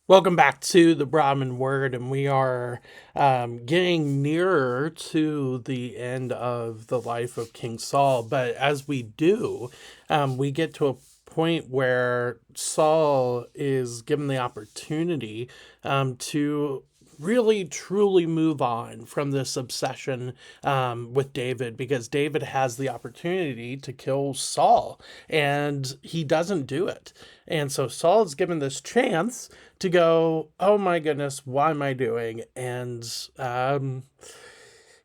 Welcome back to the Broadman Word, and we are getting nearer to the end of the life of King Saul. But as we do, we get to a point where Saul is given the opportunity to really truly move on from this obsession with David, because David has the opportunity to kill Saul and he doesn't do it. And so Saul is given this chance to go, oh my goodness, why am I doing? And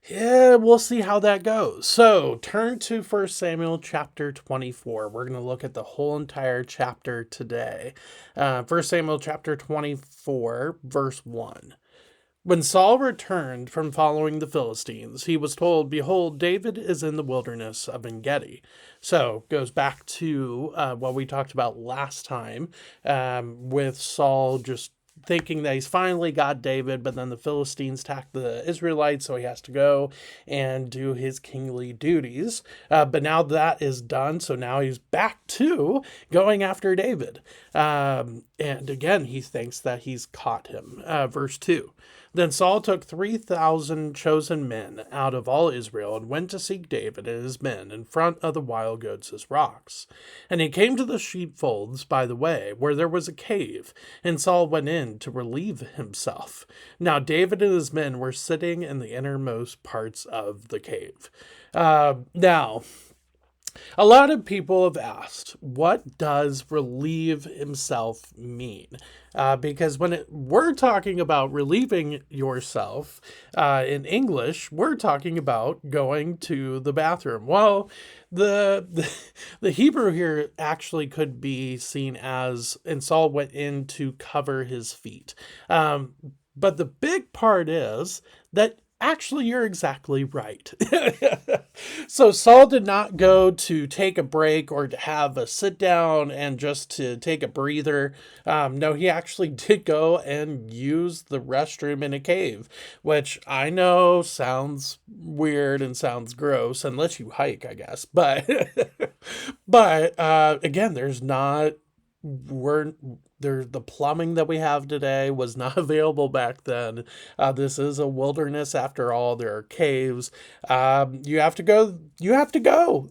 yeah, we'll see how that goes. So turn to 1 Samuel chapter 24. We're going to look at the whole entire chapter today. 1 Samuel chapter 24, verse 1. When Saul returned from following the Philistines, he was told, behold, David is in the wilderness of En-gedi. So goes back to what we talked about last time, with Saul just thinking that he's finally got David, but then the Philistines attack the Israelites, so he has to go and do his kingly duties. But now that is done, so now he's back to going after David. And again, he thinks that he's caught him. Verse 2. Then Saul took 3,000 chosen men out of all Israel and went to seek David and his men in front of the wild goats as rocks. And he came to the sheepfolds by the way, where there was a cave, and Saul went in to relieve himself. Now David and his men were sitting in the innermost parts of the cave. Now, a lot of people have asked, what does relieve himself mean? Because we're talking about relieving yourself in English, we're talking about going to the bathroom. Well, the Hebrew here actually could be seen as, and Saul went in to cover his feet. But the big part is that actually, you're exactly right. So Saul did not go to take a break or to have a sit down and just to take a breather. No, he actually did go and use the restroom in a cave, which I know sounds weird and sounds gross, unless you hike, I guess. But again, we're the plumbing that we have today was not available back then. This is a wilderness after all. There are caves. You have to go. You have to go.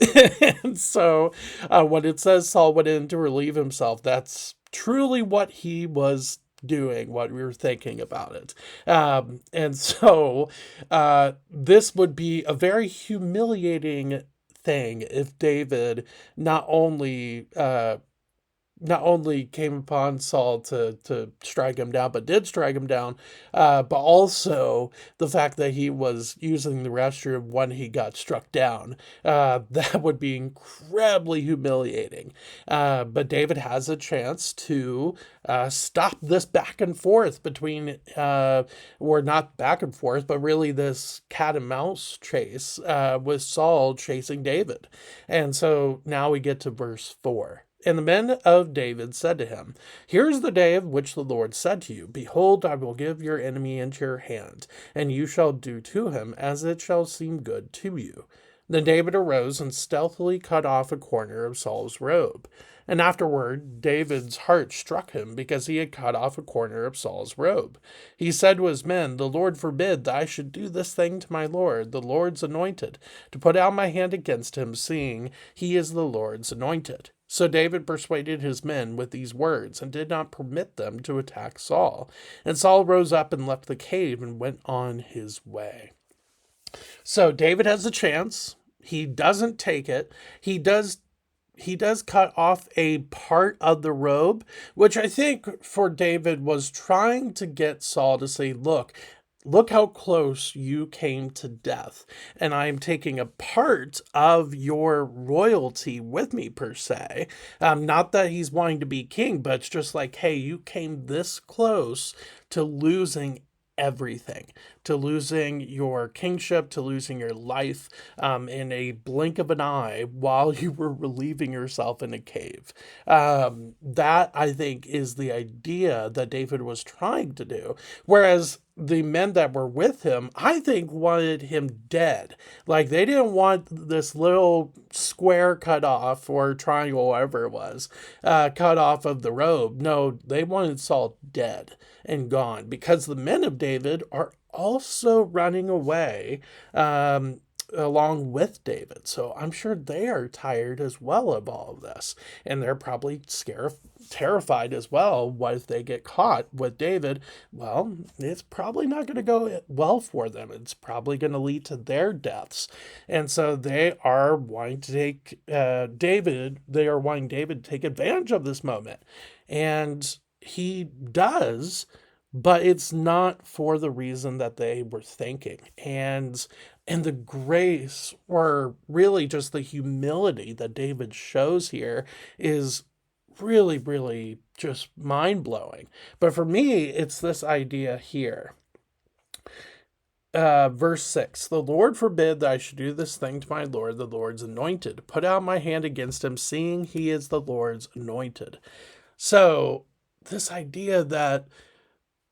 And so, when it says Saul went in to relieve himself, that's truly what he was doing, what we were thinking about it. And so, this would be a very humiliating thing if David not only came upon Saul to strike him down, but did strike him down, but also the fact that he was using the restroom when he got struck down. That would be incredibly humiliating. But David has a chance to stop this back and forth between, or not back and forth, but really this cat and mouse chase with Saul chasing David. And so now we get to verse 4. And the men of David said to him, here is the day of which the Lord said to you, behold, I will give your enemy into your hand, and you shall do to him as it shall seem good to you. Then David arose and stealthily cut off a corner of Saul's robe. And afterward, David's heart struck him because he had cut off a corner of Saul's robe. He said to his men, the Lord forbid that I should do this thing to my Lord, the Lord's anointed, to put out my hand against him, seeing he is the Lord's anointed. So David persuaded his men with these words and did not permit them to attack Saul. And Saul rose up and left the cave and went on his way. So David has a chance. He doesn't take it. He does cut off a part of the robe, which I think for David was trying to get Saul to say, look how close you came to death. And I am taking a part of your royalty with me, per se. Not that he's wanting to be king, but it's just like, hey, you came this close to losing everything, to losing your kingship, to losing your life in a blink of an eye while you were relieving yourself in a cave. That, I think, is the idea that David was trying to do. Whereas the men that were with him, I think, wanted him dead. Like, they didn't want this little square cut off, or triangle, whatever it was, cut off of the robe. No, they wanted Saul dead and gone, because the men of David are also running away, along with David. So I'm sure they are tired as well of all of this. And they're probably scared, terrified as well. What if they get caught with David? Well, it's probably not going to go well for them. It's probably going to lead to their deaths. And so they are wanting to take they are wanting David to take advantage of this moment. And he does, but it's not for the reason that they were thinking. And the grace, or really just the humility that David shows here, is really, really just mind blowing. But for me, it's this idea here. Verse 6, the Lord forbid that I should do this thing to my Lord, the Lord's anointed. Put out my hand against him, seeing he is the Lord's anointed. So, this idea that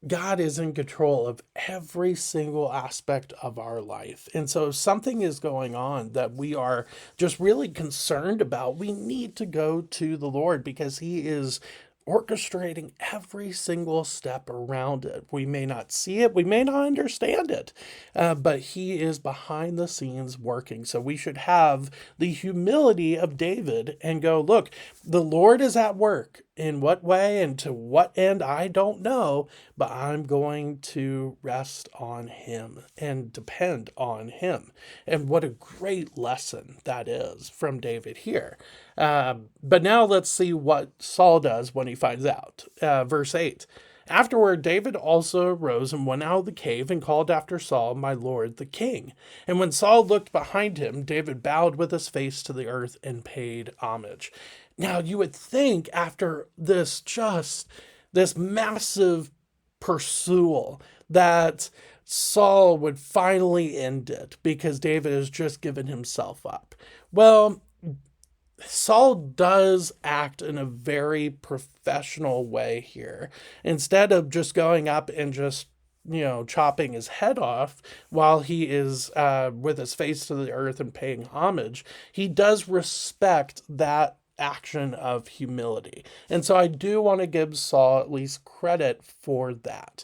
God is in control of every single aspect of our life. And so if something is going on that we are just really concerned about, we need to go to the Lord, because he is orchestrating every single step around it. We may not see it, we may not understand it, but he is behind the scenes working. So we should have the humility of David and go, look, the Lord is at work. In what way and to what end, I don't know, but I'm going to rest on him and depend on him. And what a great lesson that is from David here. But now let's see what Saul does when he finds out. Verse 8. Afterward, David also arose and went out of the cave and called after Saul, my lord, the king. And when Saul looked behind him, David bowed with his face to the earth and paid homage. Now, you would think after this massive pursuit that Saul would finally end it, because David has just given himself up. Well, Saul does act in a very professional way here. Instead of just going up and just, chopping his head off while he is with his face to the earth and paying homage, he does respect that action of humility. And so I do want to give Saul at least credit for that.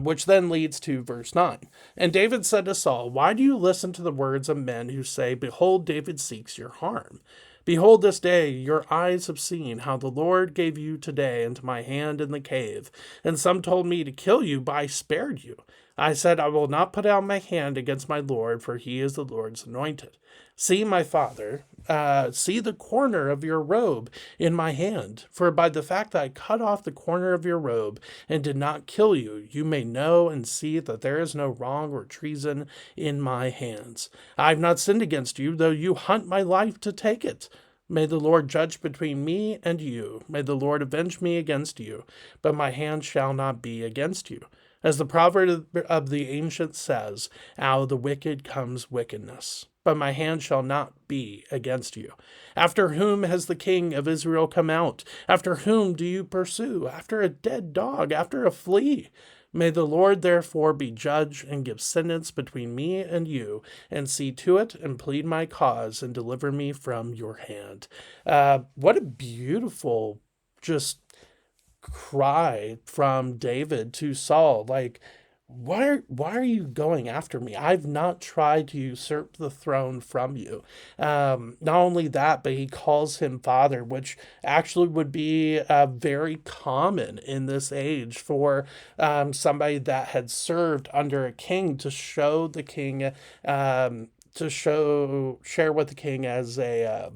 Which then leads to verse 9. And David said to Saul, why do you listen to the words of men who say, behold, David seeks your harm? Behold, this day your eyes have seen how the Lord gave you today into my hand in the cave. And some told me to kill you, but I spared you. I said, I will not put out my hand against my Lord, for he is the Lord's anointed. See, my father, see the corner of your robe in my hand. For by the fact that I cut off the corner of your robe and did not kill you, you may know and see that there is no wrong or treason in my hands. I have not sinned against you, though you hunt my life to take it. May the Lord judge between me and you. May the Lord avenge me against you, but my hand shall not be against you. As the proverb of the ancient says, out of the wicked comes wickedness. But my hand shall not be against you. After whom has the king of Israel come out? After whom do you pursue? After a dead dog, after a flea? May the Lord therefore be judge and give sentence between me and you, and see to it and plead my cause and deliver me from your hand. What a beautiful just cry from David to Saul. Like, why are you going after me? I've not tried to usurp the throne from you. Not only that, but he calls him father, which actually would be very common in this age for somebody that had served under a king, to show the king, share with the king as a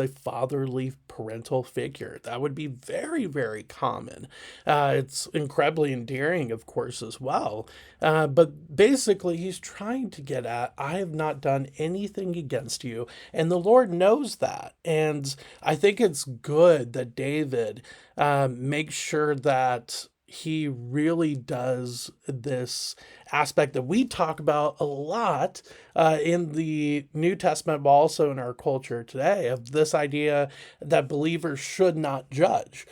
fatherly parental figure. That would be very, very common. It's incredibly endearing, of course, as well. But basically, he's trying to get at, I have not done anything against you, and the Lord knows that. And I think it's good that David makes sure that he really does this aspect that we talk about a lot in the New Testament, but also in our culture today, of this idea that believers should not judge.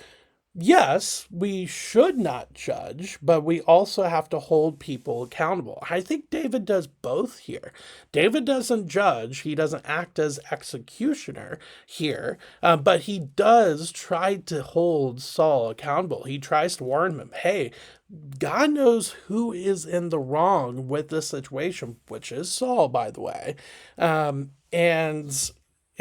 Yes, we should not judge, but we also have to hold people accountable. I think David does both here. David doesn't judge, he doesn't act as executioner here, but he does try to hold Saul accountable. He tries to warn him, hey, God knows who is in the wrong with this situation, which is Saul, by the way. And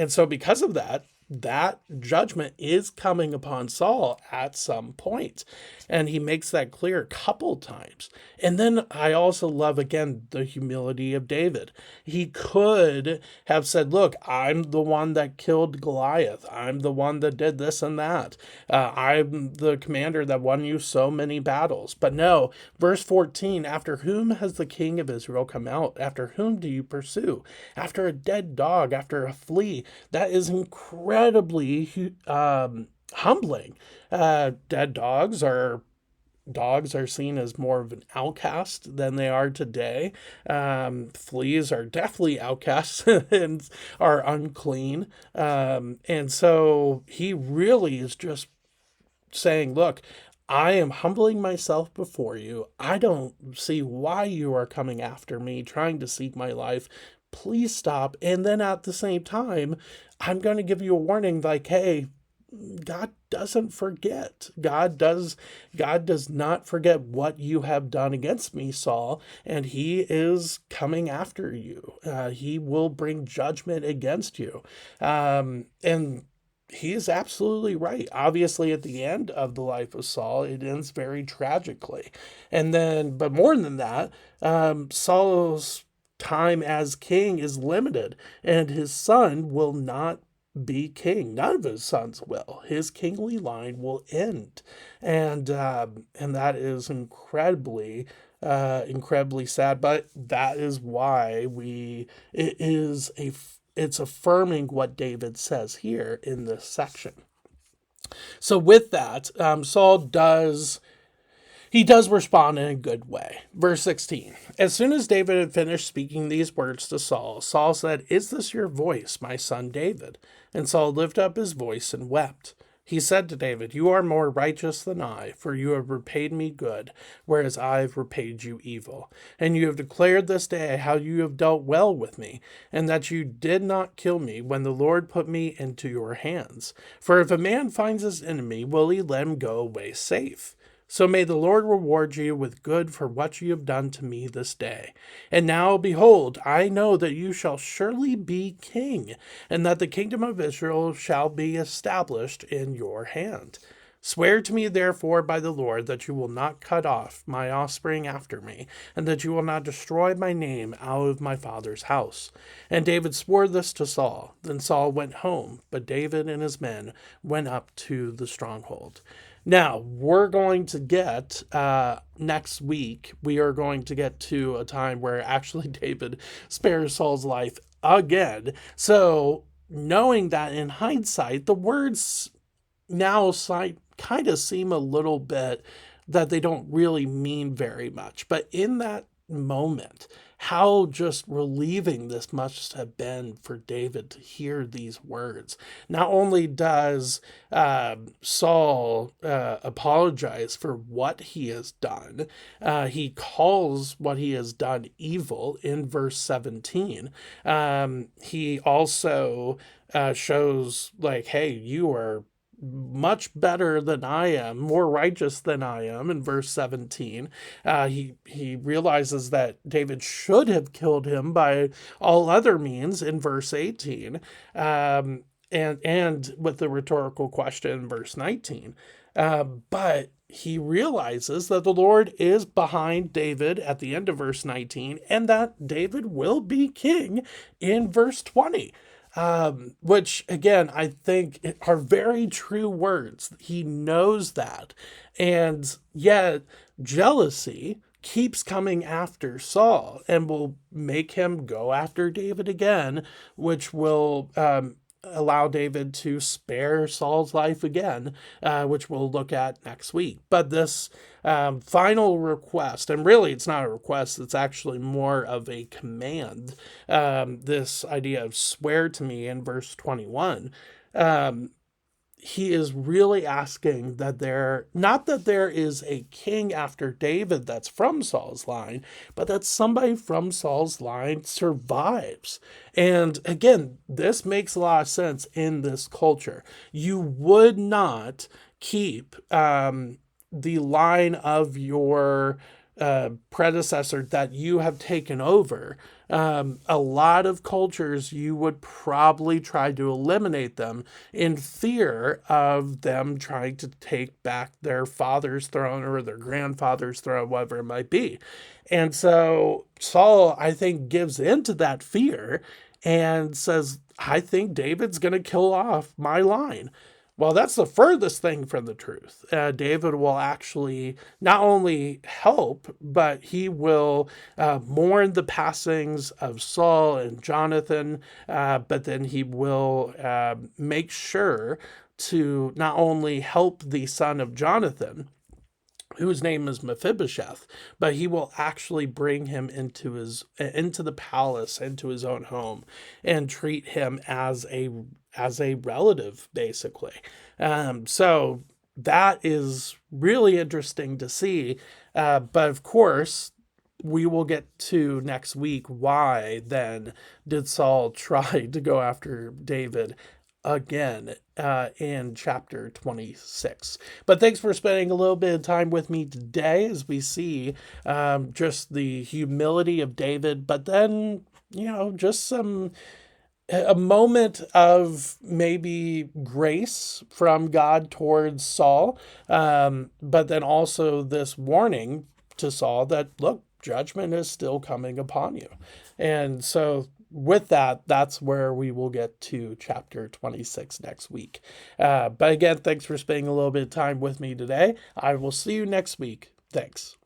so because of that, that judgment is coming upon Saul at some point. And he makes that clear a couple times. And then I also love, again, the humility of David. He could have said, look, I'm the one that killed Goliath. I'm the one that did this and that. I'm the commander that won you so many battles. But no, verse 14, after whom has the king of Israel come out? After whom do you pursue? After a dead dog, after a flea. That is incredibly humbling. Dogs are seen as more of an outcast than they are today. Fleas are definitely outcasts and are unclean. And so he really is just saying, look, I am humbling myself before you. I don't see why you are coming after me, trying to seek my life. Please stop. And then at the same time, I'm going to give you a warning like, hey, God doesn't forget. God does not forget what you have done against me, Saul, and he is coming after you. He will bring judgment against you. And he is absolutely right. Obviously, at the end of the life of Saul, it ends very tragically. And then, but more than that, Saul's time as king is limited, and his son will not be king. None of his sons will. His kingly line will end, and that is incredibly sad. But that is why it's affirming what David says here in this section. So with that, Saul does respond in a good way. Verse 16. As soon as David had finished speaking these words to Saul, Saul said, is this your voice, my son David? And Saul lifted up his voice and wept. He said to David, you are more righteous than I, for you have repaid me good, whereas I have repaid you evil. And you have declared this day how you have dealt well with me, and that you did not kill me when the Lord put me into your hands. For if a man finds his enemy, will he let him go away safe? So may the Lord reward you with good for what you have done to me this day. And now, behold, I know that you shall surely be king, and that the kingdom of Israel shall be established in your hand. Swear to me, therefore, by the Lord, that you will not cut off my offspring after me, and that you will not destroy my name out of my father's house. And David swore this to Saul. Then Saul went home, but David and his men went up to the stronghold. Now, we're going to get, next week, we are going to get to a time where actually David spares Saul's life again. So, knowing that in hindsight, the words now kind of seem a little bit that they don't really mean very much. But in that moment, how just relieving this must have been for David to hear these words. Not only does Saul apologize for what he has done, he calls what he has done evil in verse 17. He also shows, like, hey, you are much better than I am, more righteous than I am in verse 17. He realizes that David should have killed him by all other means in verse 18. And with the rhetorical question in verse 19. But he realizes that the Lord is behind David at the end of verse 19, and that David will be king in verse 20. Which again, I think are very true words. He knows that. And yet, jealousy keeps coming after Saul and will make him go after David again, which will allow David to spare Saul's life again, which we'll look at next week. But this final request, and really it's not a request, it's actually more of a command, this idea of swear to me in verse 21, he is really asking that not that there is a king after David that's from Saul's line, but that somebody from Saul's line survives. And again, this makes a lot of sense in this culture. You would not keep the line of your predecessor that you have taken over. A lot of cultures, you would probably try to eliminate them in fear of them trying to take back their father's throne or their grandfather's throne, whatever it might be. And so Saul, I think, gives into that fear and says, I think David's going to kill off my line. Well, that's the furthest thing from the truth. David will actually not only help, but he will mourn the passings of Saul and Jonathan, but then he will make sure to not only help the son of Jonathan, whose name is Mephibosheth, but he will actually bring him into the palace, into his own home, and treat him as a relative, basically. So that is really interesting to see. But of course, we will get to next week why then did Saul try to go after David again in chapter 26. But thanks for spending a little bit of time with me today as we see just the humility of David, but then, just a moment of maybe grace from God towards Saul, but then also this warning to Saul that, look, judgment is still coming upon you. And so with that, that's where we will get to chapter 26 next week. But again, thanks for spending a little bit of time with me today. I will see you next week. Thanks.